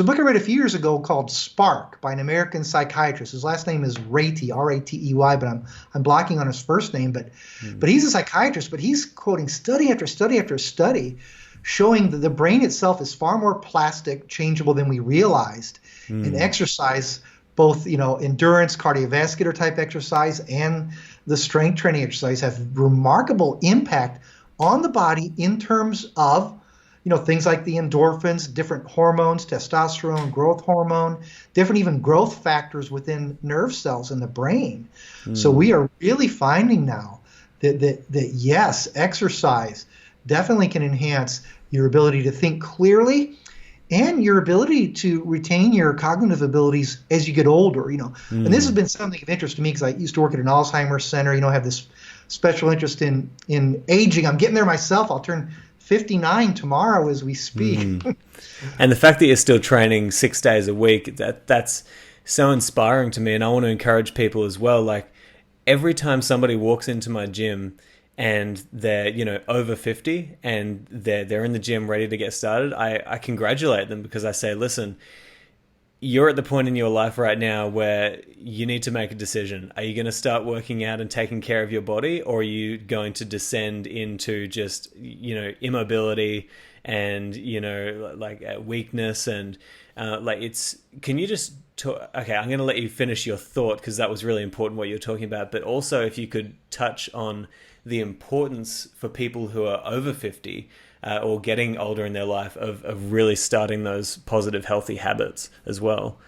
a book I read a few years ago called Spark by an American psychiatrist. His last name is Ratey, R-A-T-E-Y, but I'm blocking on his first name. But he's a psychiatrist, but he's quoting study after study after study showing that the brain itself is far more plastic, changeable than we realized. And exercise, both endurance, cardiovascular type exercise, and the strength training exercise have remarkable impact on the body in terms of things like the endorphins, different hormones, testosterone, growth hormone, different even growth factors within nerve cells in the brain. So we are really finding now that yes, exercise definitely can enhance your ability to think clearly and your ability to retain your cognitive abilities as you get older. And this has been something of interest to me because I used to work at an Alzheimer's center, have this special interest in aging. I'm getting there myself. I'll turn 59 tomorrow as we speak. And the fact that you're still training 6 days a week, that's so inspiring to me. And I want to encourage people as well. Like every time somebody walks into my gym and they're, over 50 and they're in the gym ready to get started, I congratulate them because I say, listen, you're at the point in your life right now where you need to make a decision. Are you going to start working out and taking care of your body, or are you going to descend into just, immobility and, weakness and can you just talk? Okay, I'm going to let you finish your thought because that was really important what you're talking about. But also if you could touch on the importance for people who are over 50 or getting older in their life of really starting those positive, healthy habits as well.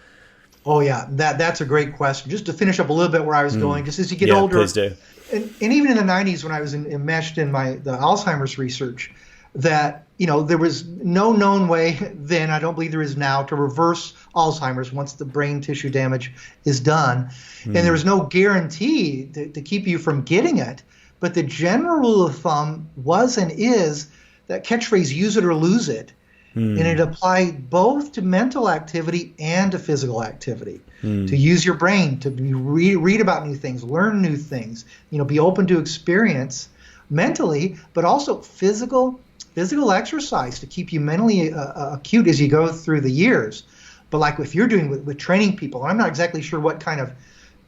Oh yeah, that's a great question. Just to finish up a little bit where I was going, just as you get older, please do. And even in the 90s when I was enmeshed in the Alzheimer's research, that there was no known way then, I don't believe there is now, to reverse Alzheimer's once the brain tissue damage is done. And there was no guarantee to keep you from getting it. But the general rule of thumb was and is that catchphrase, use it or lose it. And it applied both to mental activity and to physical activity. To use your brain, to read about new things, learn new things, be open to experience mentally, but also physical exercise to keep you mentally acute as you go through the years. But like if you're doing with training people, I'm not exactly sure what kind of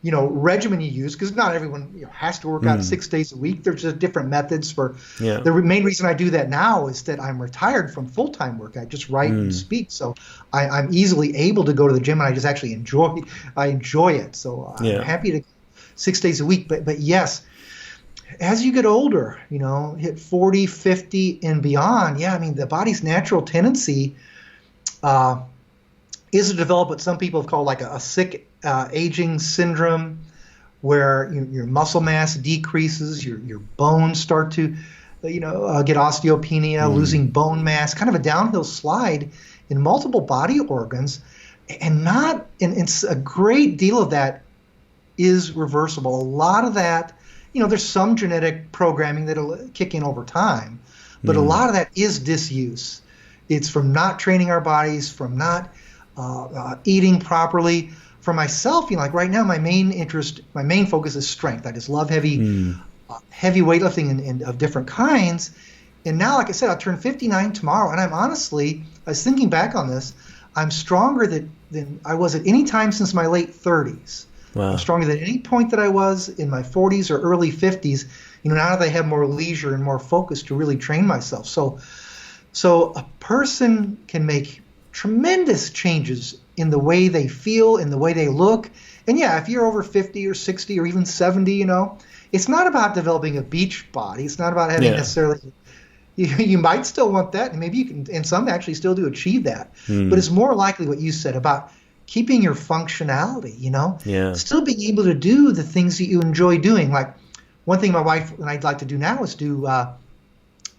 regimen you use, because not everyone has to work out 6 days a week. There's just different methods for. The main reason I do that now is that I'm retired from full-time work. I just write and speak, so I'm easily able to go to the gym, and I just actually enjoy it. So I'm happy to 6 days a week. But yes, as you get older, hit 40, 50 and beyond, the body's natural tendency is to develop what some people have called like a sick aging syndrome, where your muscle mass decreases, your bones start to get osteopenia, losing bone mass, kind of a downhill slide in multiple body organs, and it's a great deal of that is reversible. A lot of that, there's some genetic programming that'll kick in over time, but a lot of that is disuse. It's from not training our bodies, from not eating properly. For myself, like right now, my main focus is strength. I just love heavy weightlifting and of different kinds. And now, like I said, I'll turn 59 tomorrow, and I was thinking back on this, I'm stronger than I was at any time since my late 30s. Wow. I'm stronger than any point that I was in my 40s or early 50s. Now that I have more leisure and more focus to really train myself. So a person can make tremendous changes in the way they feel, in the way they look. And yeah, if you're over 50 or 60 or even 70, it's not about developing a beach body. It's not about having necessarily, you might still want that, and maybe you can, and some actually still do achieve that. But it's more likely what you said about keeping your functionality, still being able to do the things that you enjoy doing. Like one thing my wife and I'd like to do now is do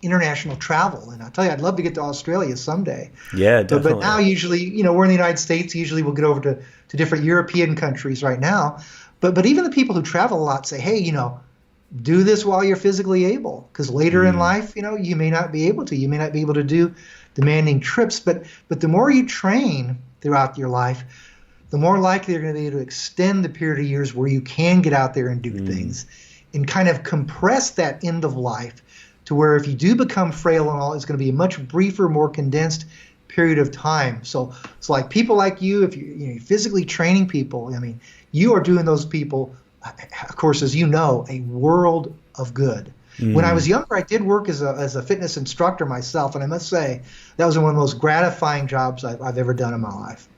international travel, and I'll tell you, I'd love to get to Australia someday. Yeah, definitely. But now, usually, we're in the United States. Usually, we'll get over to different European countries right now. But even the people who travel a lot say, hey, do this while you're physically able, because later in life, you may not be able to. You may not be able to do demanding trips. But the more you train throughout your life, the more likely you're going to be able to extend the period of years where you can get out there and do things, and kind of compress that end of life to where if you do become frail and all, it's going to be a much briefer, more condensed period of time. So it's like people like you, if you're physically training people, I mean, you are doing those people, of course, as you know, a world of good. When I was younger, I did work as a fitness instructor myself, and I must say that was one of the most gratifying jobs I've ever done in my life.